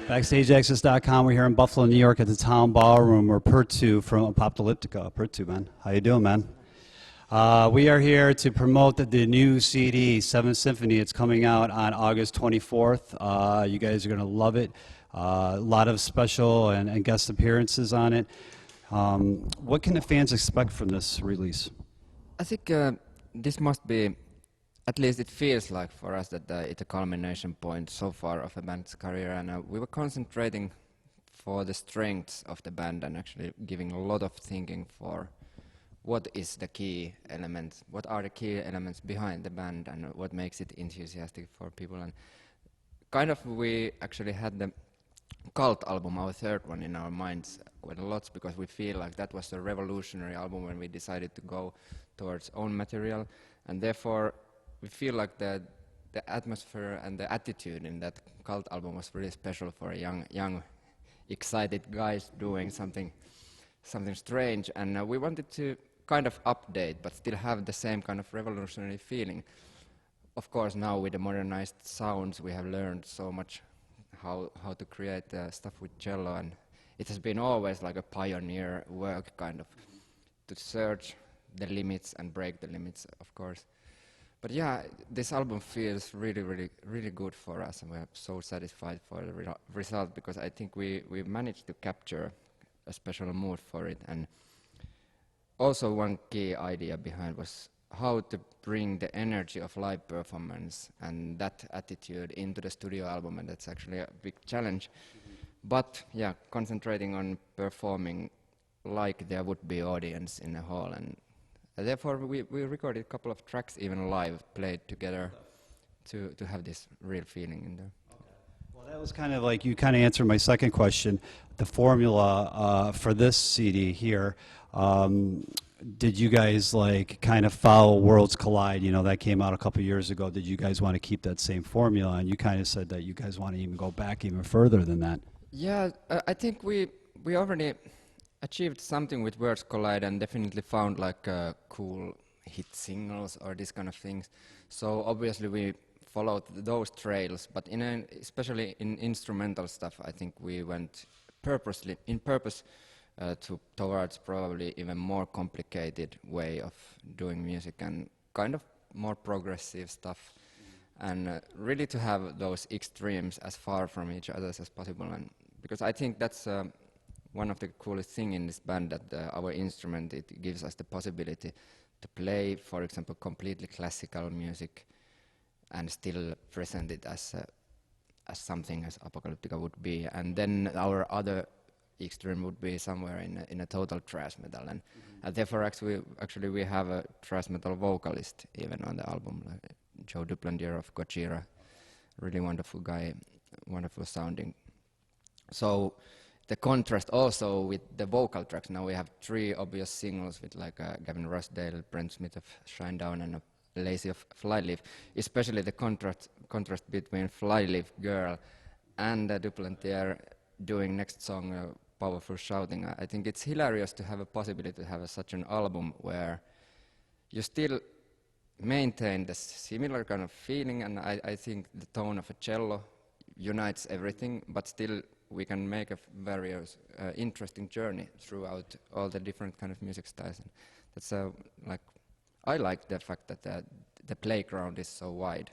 BackstageAxxess.com. We're here in Buffalo, New York at the Town Ballroom. We're Perttu from Apocalyptica. Perttu, man. How you doing, man? We are here to promote the new CD, 7th Symphony. It's coming out on August 24th. You guys are going to love it. A lot of special and guest appearances on it. What can the fans expect from this release? I think this must be, at least it feels like for us that it's a culmination point so far of a band's career, and we were concentrating for the strengths of the band and actually giving a lot of thinking for what is the key elements, what are the key elements behind the band and what makes it enthusiastic for people. And kind of we actually had the Cult album, our third one, in our minds quite a lot, because we feel like that was a revolutionary album when we decided to go towards own material, and therefore we feel like the atmosphere and the attitude in that Cult album was really special for a young excited guys doing something strange, and we wanted to kind of update but still have the same kind of revolutionary feeling. Of course, now with the modernized sounds we have learned so much how to create stuff with cello, and it has been always like a pioneer work, kind of to search the limits and break the limits, of course. But yeah, this album feels really good for us, and we are so satisfied for the result, because I think we managed to capture a special mood for it. And also one key idea behind was how to bring the energy of live performance and that attitude into the studio album, and that's actually a big challenge. But yeah, concentrating on performing like there would be audience in the hall, and therefore we recorded a couple of tracks even live, played together to have this real feeling in there. Well, that was kind of like, you kind of answered my second question, the formula for this CD here. Did you guys like kind of follow Worlds Collide? You know, that came out a couple years ago. Did you guys want to keep that same formula? And you kind of said that you guys want to even go back even further than that. Yeah, I think we already achieved something with Worlds Collide, and definitely found like cool hit singles or these kind of things. So obviously we followed those trails, but especially in instrumental stuff, I think we went purpose towards probably even more complicated way of doing music and kind of more progressive stuff, and really to have those extremes as far from each other as possible. And because I think that's one of the coolest things in this band, that our instrument, it gives us the possibility to play, for example, completely classical music and still present it as something as Apocalyptica would be, and then our other extreme would be somewhere in a total thrash metal, and therefore actually we have a thrash metal vocalist even on the album, like Joe Duplandier of Gojira, really wonderful guy, wonderful sounding. So the contrast also with the vocal tracks, now we have 3 obvious singles with like Gavin Rossdale, Brent Smith of Shinedown, and Lazy of Flyleaf, especially the contrast between Flyleaf Girl and Duplantier doing next song Powerful Shouting. I think it's hilarious to have a possibility to have such an album where you still maintain the similar kind of feeling, and I think the tone of a cello unites everything, but still we can make a very interesting journey throughout all the different kind of music styles. And that's like, I like the fact that the playground is so wide.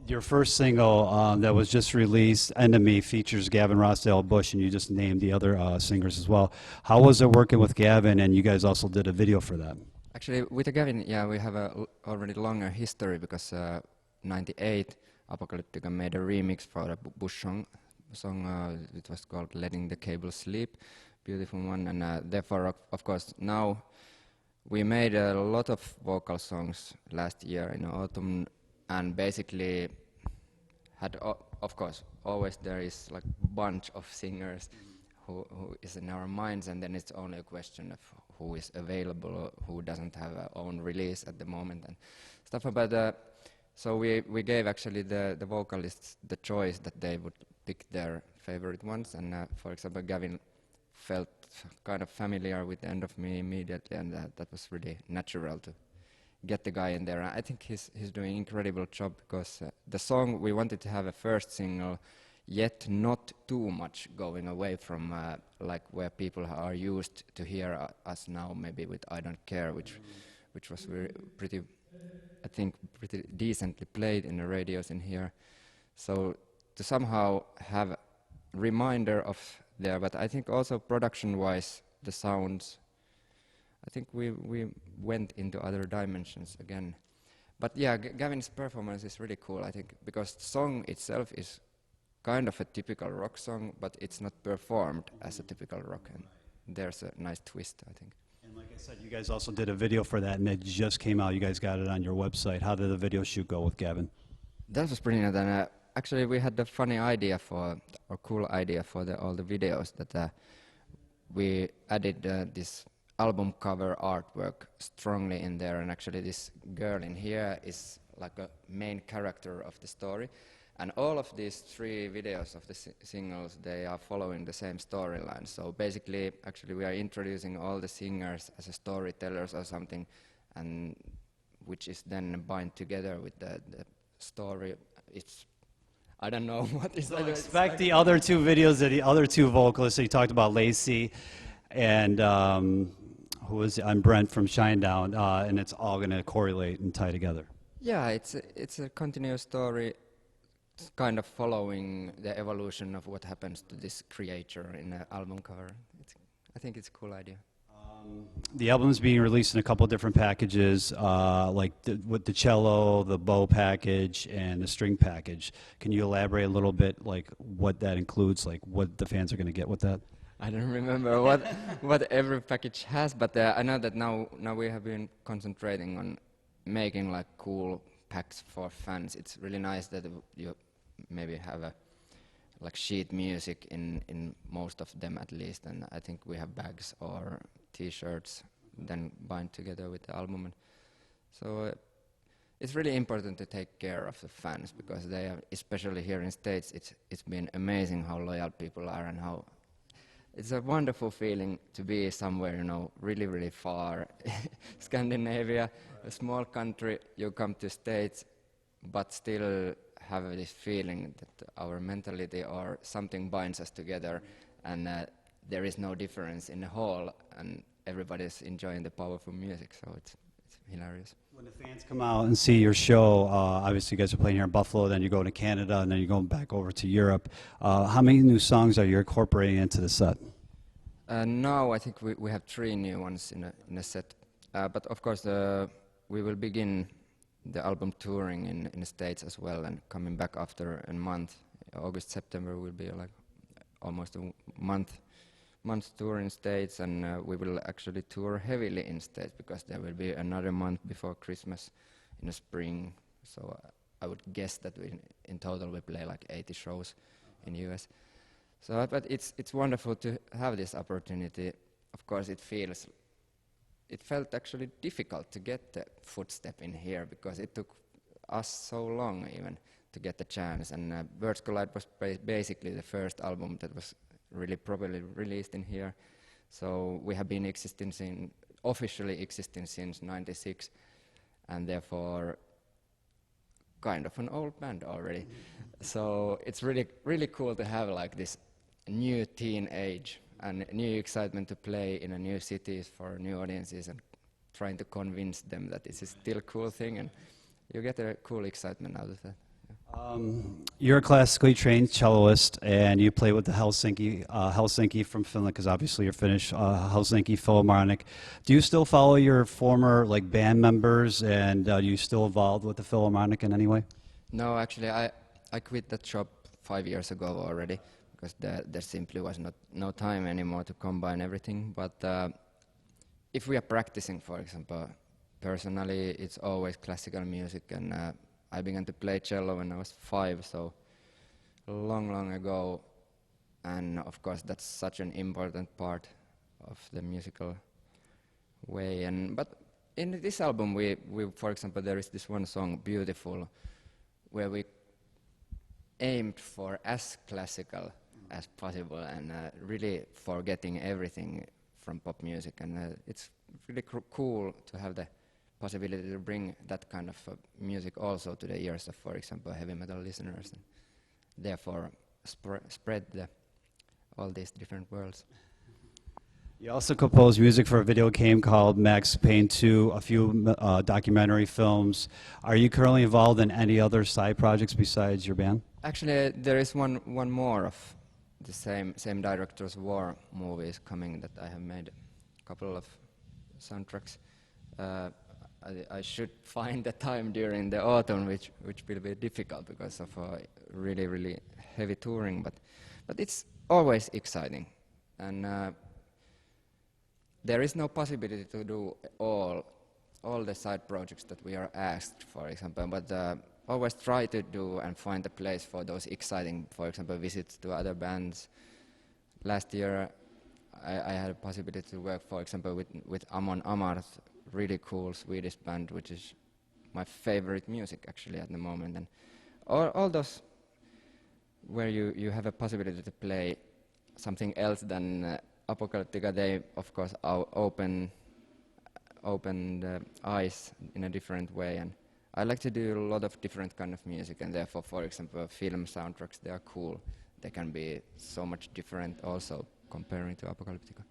Your first single that was just released, Enemy, features Gavin Rossdale Bush, and you just named the other singers as well. How was it working with Gavin, and you guys also did a video for that? Actually, with Gavin, yeah, we have a already longer history, because '98, Apocalyptica made a remix for a Bush song. It was called Letting the Cable Sleep, beautiful one, and therefore, of course, now we made a lot of vocal songs last year in autumn, and basically had, of course, always there is like a bunch of singers who is in our minds, and then it's only a question of who is available or who doesn't have their own release at the moment and stuff. But So we gave actually the vocalists the choice that they would pick their favorite ones, and for example, Gavin felt kind of familiar with the End of Me immediately, and that was really natural to get the guy in there. I think he's doing an incredible job, because the song, we wanted to have a first single, yet not too much going away from like where people are used to hear us now, maybe with I Don't Care, which was pretty, I think, pretty decently played in the radios in here. So to somehow have a reminder of there, but I think also production-wise, the sounds, I think we went into other dimensions again. But yeah, Gavin's performance is really cool, I think, because the song itself is kind of a typical rock song, but it's not performed as a typical rock, and there's a nice twist, I think. And like I said, you guys also did a video for that, and it just came out. You guys got it on your website. How did the video shoot go with Gavin? That was brilliant, and actually we had the funny idea for, or cool idea for all the videos, that we added this album cover artwork strongly in there, and actually this girl in here is like a main character of the story. And all of these 3 videos of the singles, they are following the same storyline. So basically, actually, we are introducing all the singers as storytellers or something, and which is then bind together with the story. It's, I don't know what is that. Expect the other 2 videos of the other 2 vocalists. So you talked about Lacey and who was I'm Brent from Shinedown, and it's all going to correlate and tie together. Yeah, it's a continuous story. It's kind of following the evolution of what happens to this creature in the album cover. I think it's a cool idea. The album is being released in a couple different packages, like with the cello, the bow package, and the string package. Can you elaborate a little bit, like what that includes, like what the fans are going to get with that? I don't remember what every package has, but I know that now we have been concentrating on making like cool packs for fans. It's really nice that you maybe have a like sheet music in most of them at least, and I think we have bags or T-shirts then bind together with the album. And so it's really important to take care of the fans, because they are, especially here in States, it's been amazing how loyal people are, and how it's a wonderful feeling to be somewhere, you know, really, really far. Scandinavia, a small country, you come to States, but still have this feeling that our mentality or something binds us together, and there is no difference in the hall, and everybody's enjoying the powerful music, so it's hilarious. When the fans come out and see your show, obviously you guys are playing here in Buffalo, then you go to Canada, and then you're going back over to Europe. How many new songs are you incorporating into the set? Now I think we have 3 new ones in a set, but of course we will begin the album touring in the States as well, and coming back after a month. August, September will be like almost a month tour in States, and we will actually tour heavily in States, because there will be another month before Christmas in the spring. So I would guess that in total we play like 80 shows in US. So, but it's wonderful to have this opportunity. Of course, it felt actually difficult to get the footstep in here, because it took us so long even to get the chance. And Birds Collide was basically the first album that was really properly released in here. So we have been officially existing since '96, and therefore kind of an old band already. So it's really, really cool to have like this new teenage and new excitement to play in a new cities for new audiences, and trying to convince them that this is still a cool thing, and you get a cool excitement out of that. You're a classically trained celloist, and you play with the Helsinki from Finland, because obviously you're Finnish, Helsinki Philharmonic. Do you still follow your former like band members, and are you still involved with the Philharmonic in any way? No, actually, I quit that job 5 years ago already, because there simply was no time anymore to combine everything. But if we are practicing, for example, personally, it's always classical music, and I began to play cello when I was 5, so long ago. And of course, that's such an important part of the musical way. But in this album, for example, there is this one song, Beautiful, where we aimed for as classical as possible and really forgetting everything from pop music. And it's really cool to have the possibility to bring that kind of music also to the ears of, for example, heavy metal listeners, and therefore spread all these different worlds. You also composed music for a video game called Max Payne 2, a few documentary films. Are you currently involved in any other side projects besides your band? Actually, there is one more of the same director's war movies coming that I have made a couple of soundtracks. I should find the time during the autumn, which will be difficult because of really heavy touring, but it's always exciting. And there is no possibility to do all the side projects that we are asked, for example, but always try to do and find a place for those exciting, for example, visits to other bands. Last year I had a possibility to work, for example, with Amon Amarth, really cool Swedish band, which is my favorite music actually at the moment. And all those where you have a possibility to play something else than Apocalyptica, they of course open the eyes in a different way, and I like to do a lot of different kind of music, and therefore, for example, film soundtracks, they are cool. They can be so much different also comparing to Apocalyptica.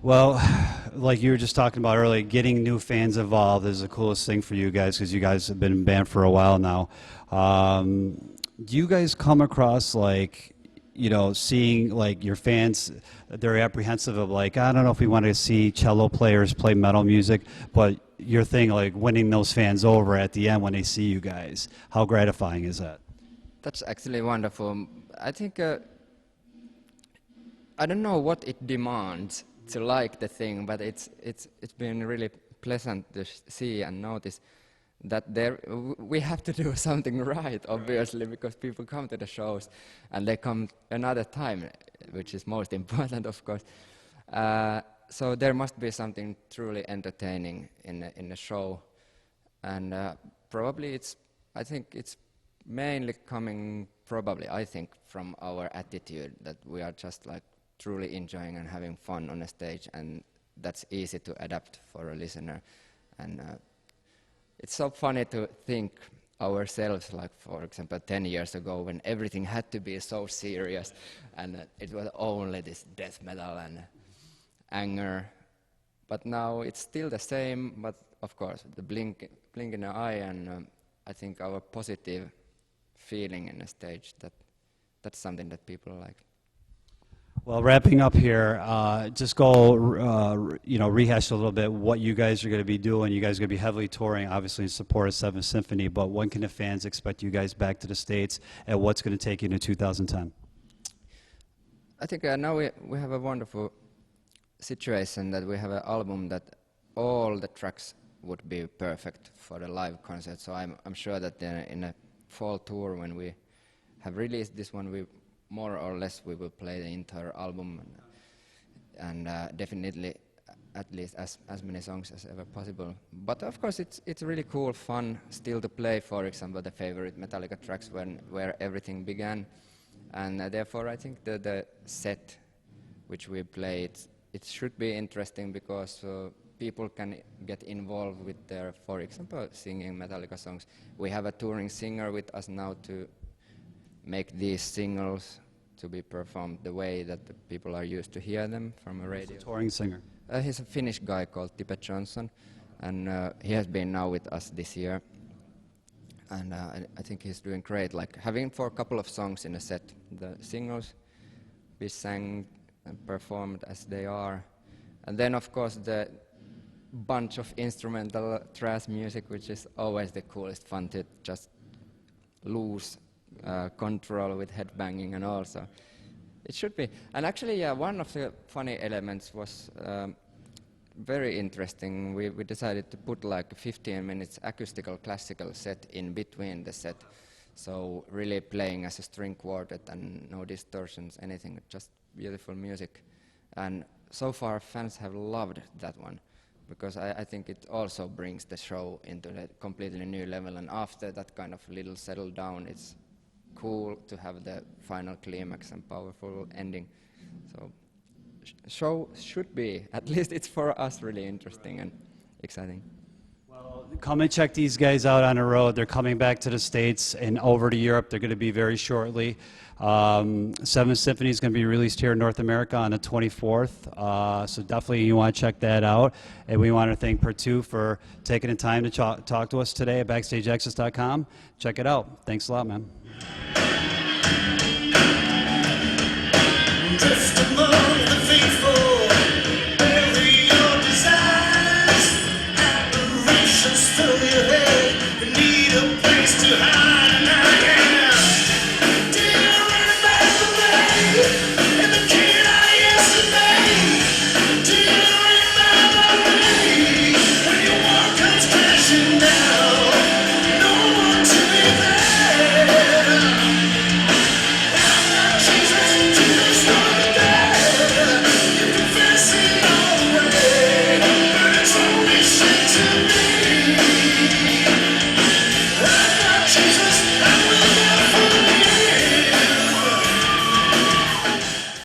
Well, like you were just talking about earlier, getting new fans involved is the coolest thing for you guys because you guys have been in band for a while now. Do you guys come across like, you know, seeing like your fans, they're apprehensive of like, I don't know if we want to see cello players play metal music, but your thing like winning those fans over at the end when they see you guys, how gratifying is that? That's actually wonderful. I think, I don't know what it demands to like the thing, but it's been really pleasant to see and notice that we have to do something right, obviously, because people come to the shows and they come another time, which is most important, of course. So there must be something truly entertaining in the show, and probably I think it's mainly coming, I think, from our attitude that we are just like truly enjoying and having fun on a stage, and that's easy to adapt for a listener. And it's so funny to think ourselves, like for example 10 years ago when everything had to be so serious and it was only this death metal and anger. But now it's still the same, but of course the blink in the eye, and I think our positive feeling in the stage, that's something that people like. Well, wrapping up here, just go, rehash a little bit what you guys are going to be doing. You guys are going to be heavily touring, obviously, in support of 7th Symphony, but when can the fans expect you guys back to the States, and what's going to take you into 2010? I think now we have a wonderful situation that we have an album that all the tracks would be perfect for the live concert, so I'm sure that in a fall tour when we have released this one, more or less we will play the entire album and definitely at least as many songs as ever possible. But of course it's really cool, fun still to play, for example, the favorite Metallica tracks where everything began, and therefore I think the set which we play, it should be interesting because people can get involved with their, for example, singing Metallica songs. We have a touring singer with us now to make these singles to be performed the way that the people are used to hear them from a radio. He's a touring singer. He's a Finnish guy called Tippett Johnson, and he has been now with us this year. And I think he's doing great, like having for a couple of songs in a set. The singles we sang and performed as they are. And then of course the bunch of instrumental thrash music, which is always the coolest fun to just lose control with headbanging and all, so it should be. And actually, one of the funny elements was very interesting. We decided to put like a 15 minutes acoustical classical set in between the set, so really playing as a string quartet and no distortions, anything, just beautiful music. And so far fans have loved that one. because I think it also brings the show into a completely new level, and after that kind of little settle down, it's cool to have the final climax and powerful ending. So show should be, at least it's for us, really interesting and exciting. Well, come and check these guys out on the road. They're coming back to the States and over to Europe. They're going to be very shortly. Seventh Symphony is going to be released here in North America on the 24th. So definitely you want to check that out. And we want to thank Perttu for taking the time to talk to us today at BackstageAxxess.com. Check it out. Thanks a lot, man. Just a moment.